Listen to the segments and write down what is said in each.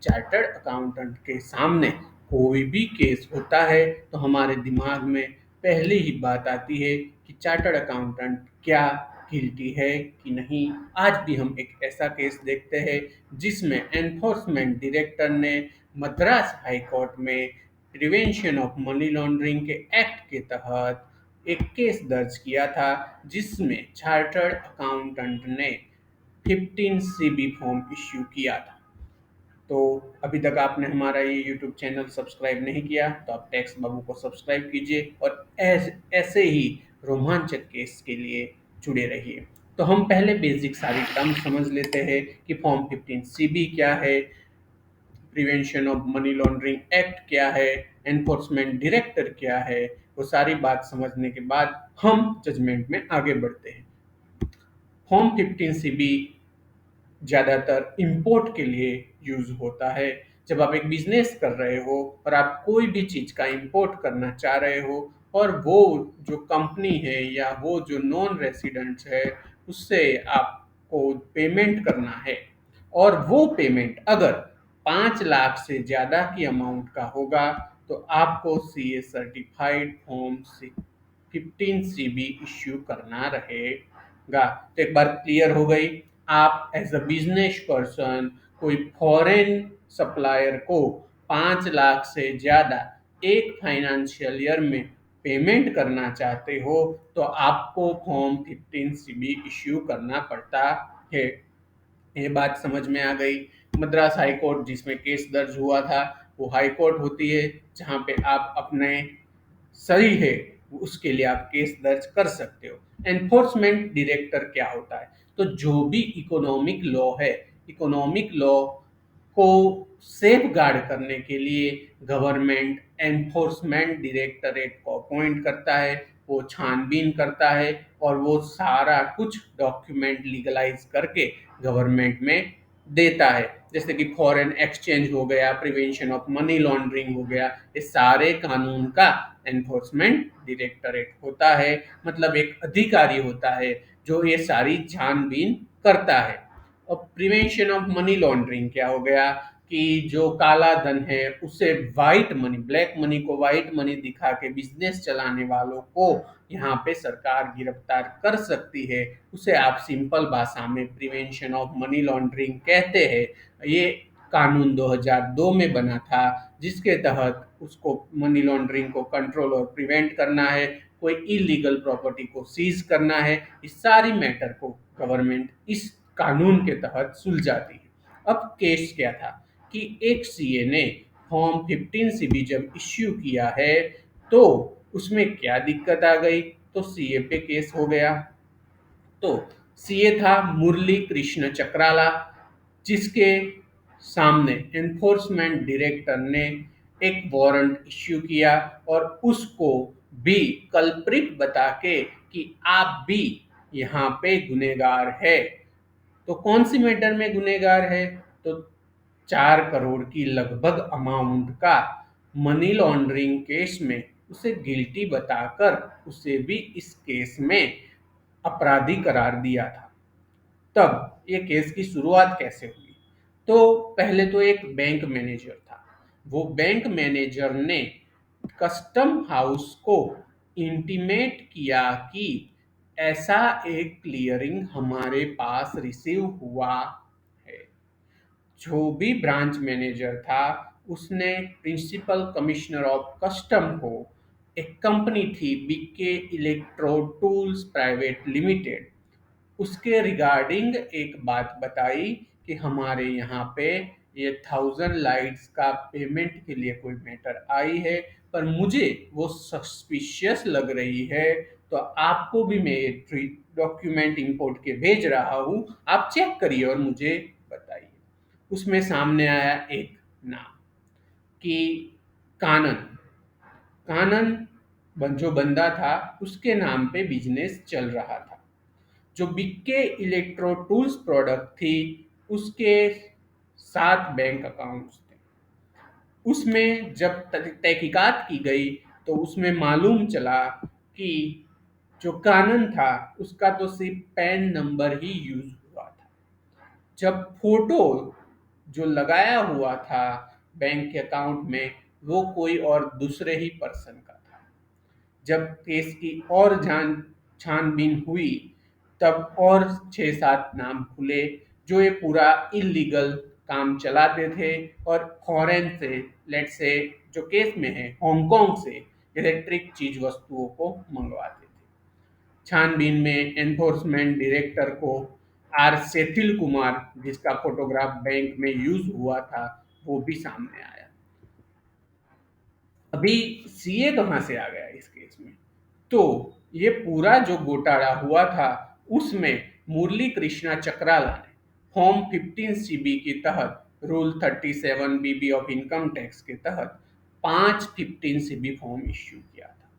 Chartered accountant के सामने कोई भी केस होता है तो हमारे दिमाग में पहली ही बात आती है कि चार्टर्ड अकाउंटेंट क्या गिल्टी है कि नहीं। आज भी हम एक ऐसा केस देखते हैं जिसमें एनफोर्समेंट डायरेक्टर ने मद्रास हाई कोर्ट में प्रिवेंशन ऑफ मनी लॉन्ड्रिंग के एक्ट के तहत एक केस दर्ज किया था, जिसमें चार्टर्ड अकाउंटेंट ने 15 सीबी फॉर्म इश्यू किया था। तो अभी तक आपने हमारा ये यूट्यूब चैनल सब्सक्राइब नहीं किया तो आप टैक्स बाबू को सब्सक्राइब कीजिए और ऐसे ही रोमांचक केस के लिए जुड़े रहिए। तो हम पहले बेसिक सारी टर्म समझ लेते हैं कि फॉर्म 15 सीबी क्या है, prevention of money laundering act क्या है, एनफोर्समेंट डायरेक्टर क्या है। वो सारी बात समझने के बाद हम जजमेंट में आगे बढ़ते हैं। फॉर्म 15 सीबी ज़्यादातर इंपोर्ट के लिए यूज़ होता है। जब आप एक बिजनेस कर रहे हो और आप कोई भी चीज़ का इंपोर्ट करना चाह रहे हो और वो जो कंपनी है या वो जो नॉन रेसिडेंट्स है उससे आपको पेमेंट करना है और वो पेमेंट अगर 5 लाख से ज़्यादा की अमाउंट का होगा तो आपको CA certified form 15 CB issue करना रहेगा। तो एक बार क्लियर हो गई, आप एज अ बिजनेस पर्सन कोई फॉरेन सप्लायर को 5 लाख से ज़्यादा एक फाइनेंशियल ईयर में पेमेंट करना चाहते हो तो आपको फॉर्म 15 सीबी इश्यू करना पड़ता है। ये बात समझ में आ गई। मद्रास हाई कोर्ट जिसमें केस दर्ज हुआ था वो हाई कोर्ट होती है जहाँ पे आप अपने सही है उसके लिए आप केस दर्ज कर सकते हो। एनफोर्समेंट डायरेक्टर क्या होता है? तो जो भी इकोनॉमिक लॉ है, इकोनॉमिक लॉ को सेफ गार्ड करने के लिए गवर्नमेंट एनफोर्समेंट डायरेक्टरेट को अपॉइंट करता है, वो छानबीन करता है और वो सारा कुछ डॉक्यूमेंट लीगलाइज करके गवर्नमेंट में देता है। जैसे कि फॉरेन एक्सचेंज हो गया, प्रिवेंशन ऑफ मनी लॉन्ड्रिंग हो गया, ये सारे कानून का एनफोर्समेंट डायरेक्टरेट होता है। मतलब एक अधिकारी होता है जो ये सारी छानबीन करता है। और प्रिवेंशन ऑफ मनी लॉन्ड्रिंग क्या हो गया कि जो काला धन है उसे वाइट मनी, ब्लैक मनी को वाइट मनी दिखा के बिजनेस चलाने वालों को यहाँ पे सरकार गिरफ्तार कर सकती है। उसे आप सिंपल भाषा में प्रिवेंशन ऑफ मनी लॉन्ड्रिंग कहते हैं। ये कानून 2002 में बना था जिसके तहत उसको मनी लॉन्ड्रिंग को कंट्रोल और प्रिवेंट करना है, कोई इलीगल प्रॉपर्टी को सीज करना है। इस सारी मैटर को गवर्नमेंट इस कानून के तहत सुलझाती है। अब केस क्या था कि एक सीए ने फॉर्म 15 सीबी जब इश्यू किया है तो उसमें क्या दिक्कत आ गई, तो सीए पे केस हो गया। तो सीए था मुरली कृष्ण चक्राला, जिसके सामने एनफोर्समेंट डायरेक्टर ने एक वारंट इश्यू किया और उसको भी कल्प्रिट बता के कि आप भी यहाँ पे गुनेगार है। तो कौन सी मैटर में गुनेगार है? तो 4 करोड़ की लगभग अमाउंट का मनी लॉन्ड्रिंग केस में उसे गिल्टी बताकर उसे भी इस केस में अपराधी करार दिया था। तब ये केस की शुरुआत कैसे हुई? तो पहले तो एक बैंक मैनेजर था। वो बैंक मैनेजर ने कस्टम हाउस को इंटीमेट किया कि ऐसा एक क्लियरिंग हमारे पास रिसीव हुआ है। जो भी ब्रांच मैनेजर था उसने प्रिंसिपल कमिश्नर ऑफ कस्टम को, एक कंपनी थी B K electro tools private limited, उसके रिगार्डिंग एक बात बताई कि हमारे यहाँ पे ये 1000 लाइट्स का पेमेंट के लिए कोई मैटर आई है पर मुझे वो सस्पिशियस लग रही है, तो आपको भी मैं ये डॉक्यूमेंट इंपोर्ट के भेज रहा हूँ, आप चेक करिए और मुझे बताइए। उसमें सामने आया एक नाम कि कानन, जो बंदा था उसके नाम पे बिजनेस चल रहा था। जो बीके इलेक्ट्रो टूल्स प्रोडक्ट थी उसके 7 बैंक अकाउंट्स थे। उसमें जब तहकीकात की गई तो उसमें मालूम चला कि जो कानन था उसका तो सिर्फ पैन नंबर ही यूज हुआ था। जब फोटो जो लगाया हुआ था बैंक के अकाउंट में वो कोई और दूसरे ही पर्सन का था। जब केस की और जान छानबीन हुई तब और 6-7 नाम खुले जो ये पूरा इलीगल काम चलाते थे और फॉरेन से, लेट से, जो केस में है हांगकांग से इलेक्ट्रिक चीज वस्तुओं को मंगवाते थे। छानबीन में एनफोर्समेंट डायरेक्टर को आर सेथिल कुमार, जिसका फोटोग्राफ बैंक में यूज हुआ था, वो भी सामने आया। अभी सीए कहाँ से आ गया इस केस में? तो ये पूरा जो घोटाला हुआ था उसमें मुरली कृष्णा चक्राला ने फॉर्म 15 सीबी के तहत rule 37 B B of income tax के तहत 5 15 सीबी फॉर्म इश्यू किया था,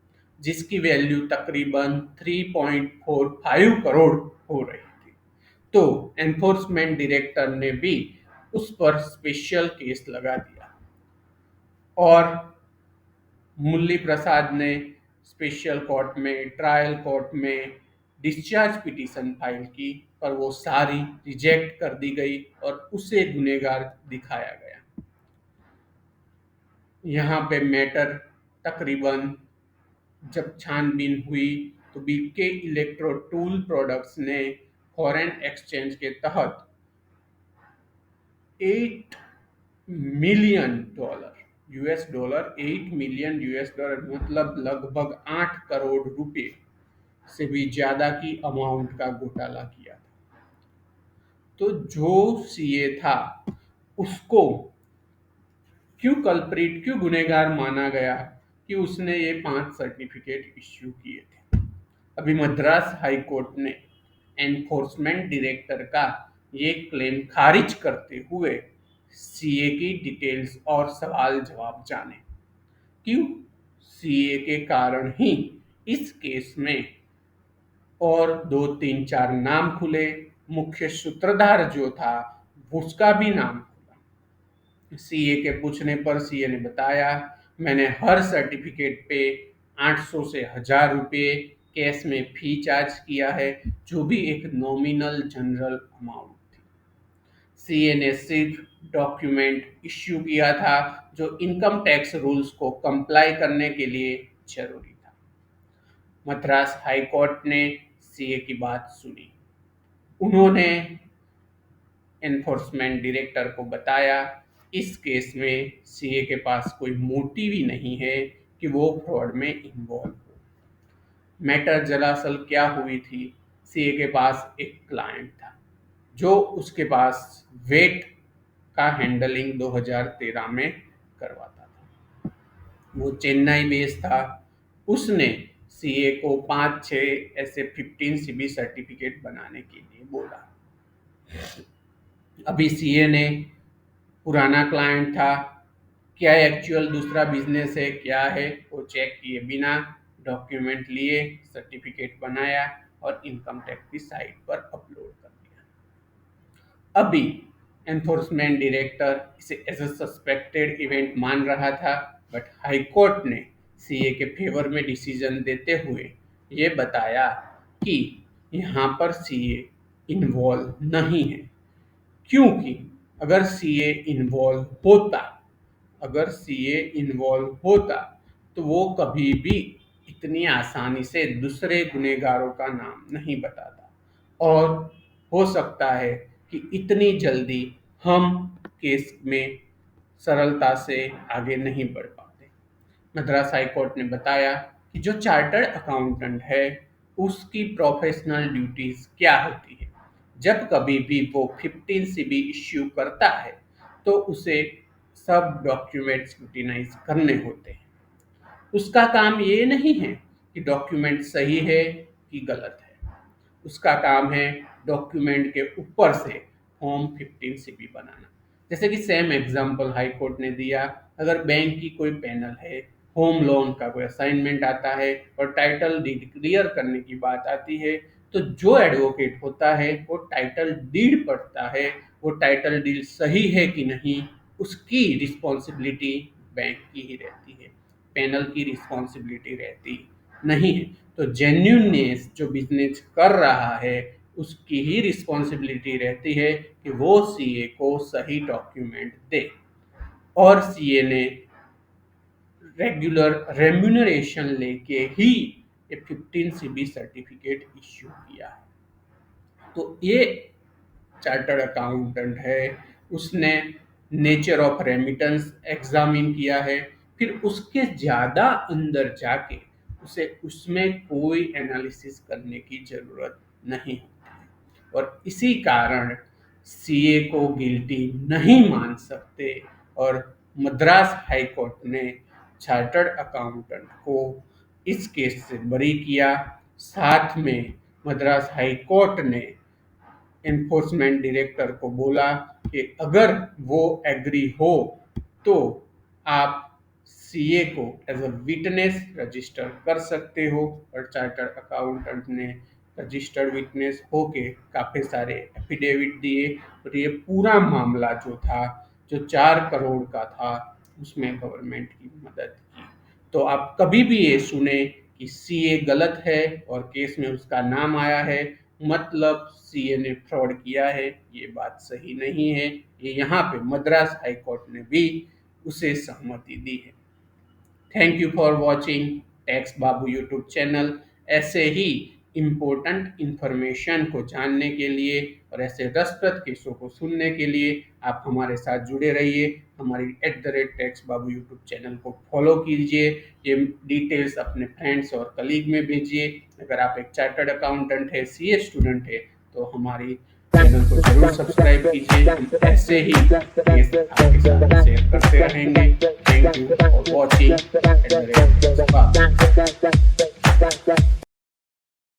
जिसकी वैल्यू तकरीबन 3.45 करोड़ हो रही थी। तो एनफोर्समेंट डायरेक्टर ने भी उस पर स्पेशल केस लगा दिया और मुरली प्रसाद ने स्पेशल कोर्ट में, ट्रायल कोर्ट में डिस्चार्ज पिटीशन फाइल की, पर वो सारी रिजेक्ट कर दी गई और उसे गुनहगार दिखाया गया। यहाँ पे मैटर तकरीबन जब छानबीन हुई तो बीके इलेक्ट्रो टूल प्रोडक्ट्स ने फॉरेन एक्सचेंज के तहत 8 million dollar, US dollar, 8 million US dollar मतलब लगभग 8 करोड़ रुपए से भी ज्यादा की अमाउंट का घोटाला किया था। तो जो सीए था उसको क्यों कल्प्रिट, क्यों गुनहगार माना गया कि उसने ये 5 सर्टिफिकेट इश्यू किए थे? अभी मद्रास हाई कोर्ट ने एनफोर्समेंट डायरेक्टर का ये क्लेम खारिज करते हुए सीए की डिटेल्स और सवाल जवाब जाने। क्यों? सीए के कारण ही इस केस में और 2 3 4 नाम खुले। मुख्य सूत्रधार जो था उसका भी नाम खुला। सीए के पूछने पर सीए ने बताया, मैंने हर सर्टिफिकेट पे 800 से 1000 रुपये कैश में फी चार्ज किया है, जो भी एक नॉमिनल जनरल अमाउंट थी। सीए ने सिर्फ डॉक्यूमेंट इश्यू किया था जो इनकम टैक्स रूल्स को कंप्लाई करने के लिए जरूरी था। मद्रास हाई कोर्ट ने सीए की बात सुनी। उन्होंने एनफोर्समेंट डायरेक्टर को बताया इस केस में सीए के पास कोई मोटिव ही नहीं है कि वो फ्रॉड में इन्वॉल्व हो। मैटर दरअसल क्या हुई थी, सीए के पास एक क्लाइंट था जो उसके पास वेट का हैंडलिंग 2013 में करवाता था। वो चेन्नई बेस्ड था। उसने सीए को 5-6 ऐसे 15 सीबी सर्टिफिकेट बनाने के लिए बोला। अभी सीए ने, पुराना क्लाइंट था, क्या एक्चुअल दूसरा बिजनेस है क्या है वो चेक किए बिना डॉक्यूमेंट लिए सर्टिफिकेट बनाया और इनकम टैक्स की साइट पर अपलोड कर दिया। अभी एनफोर्समेंट डायरेक्टर इसे एज अ सस्पेक्टेड इवेंट मान रहा था, बट हाई कोर्ट ने सीए के फेवर में डिसीजन देते हुए ये बताया कि यहाँ पर सीए इन्वॉल्व नहीं है। क्योंकि अगर सीए इन्वॉल्व होता, अगर सीए इन्वॉल्व होता तो वो कभी भी इतनी आसानी से दूसरे गुनहगारों का नाम नहीं बताता और हो सकता है कि इतनी जल्दी हम केस में सरलता से आगे नहीं बढ़ पाते। मद्रास हाई कोर्ट ने बताया कि जो चार्टर्ड अकाउंटेंट है उसकी प्रोफेशनल ड्यूटीज क्या होती है। जब कभी भी वो 15 सीबी इश्यू करता है तो उसे सब डॉक्यूमेंट स्क्रूटिनाइज करने होते हैं। उसका काम ये नहीं है कि डॉक्यूमेंट सही है कि गलत है, उसका काम है डॉक्यूमेंट के ऊपर से फॉर्म 15 सीबी बनाना। जैसे कि सेम एग्जांपल हाई कोर्ट ने दिया, अगर बैंक की कोई पैनल है, होम लोन का कोई असाइनमेंट आता है और टाइटल डीड क्लियर करने की बात आती है, तो जो एडवोकेट होता है वो टाइटल डीड पढ़ता है, वो टाइटल डीड सही है कि नहीं उसकी रिस्पॉन्सिबिलिटी बैंक की ही रहती है, पैनल की रिस्पॉन्सिबिलिटी रहती नहीं है। तो जेन्यूननेस जो बिजनेस कर रहा है उसकी ही रिस्पॉन्सिबिलिटी रहती है कि वो सीए को सही डॉक्यूमेंट दे। और सीए ने रेगुलर रेम्यूनरेशन लेके ही ये 15 CB सर्टिफिकेट इश्यू किया है। तो ये चार्टर्ड अकाउंटेंट है, उसने नेचर ऑफ रेमिटेंस एग्जामिन किया है, फिर उसके ज़्यादा अंदर जाके उसे उसमें कोई एनालिसिस करने की ज़रूरत नहीं होती। और इसी कारण सीए को गिल्टी नहीं मान सकते और मद्रास हाई कोर्ट ने चार्टर्ड अकाउंटेंट को इस केस से बरी किया। साथ में मद्रास हाई कोर्ट ने एनफोर्समेंट डायरेक्टर को बोला कि अगर वो एग्री हो तो आप सीए को एज अ विटनेस रजिस्टर कर सकते हो। और चार्टर्ड अकाउंटेंट ने रजिस्टर्ड विटनेस होके काफ़ी सारे एफिडेविट दिए और ये पूरा मामला जो था, जो 4 करोड़ का था, उसमें गवर्नमेंट की मदद की। तो आप कभी भी ये सुने कि सीए गलत है और केस में उसका नाम आया है, मतलब सीए ने फ्रॉड किया है, ये बात सही नहीं है। ये यहाँ पे मद्रास हाई कोर्ट ने भी उसे सहमति दी है। Thank you for watching tax Babu YouTube channel. ऐसे ही इम्पोर्टेंट इंफॉर्मेशन को जानने के लिए और ऐसे रसप्रद केसों को सुनने के लिए आप हमारे साथ जुड़े रहिए। हमारी @टैक्स बाबू यूट्यूब चैनल को फॉलो कीजिए। ये डिटेल्स अपने फ्रेंड्स और कलीग में भेजिए। अगर आप एक चार्टर्ड अकाउंटेंट है, सीए स्टूडेंट है, तो हमारी चैनल को जरूर सब्सक्राइब कीजिए। हम ऐसे ही केस आपके साथ शेयर करते रहेंगे। Thank you for watching.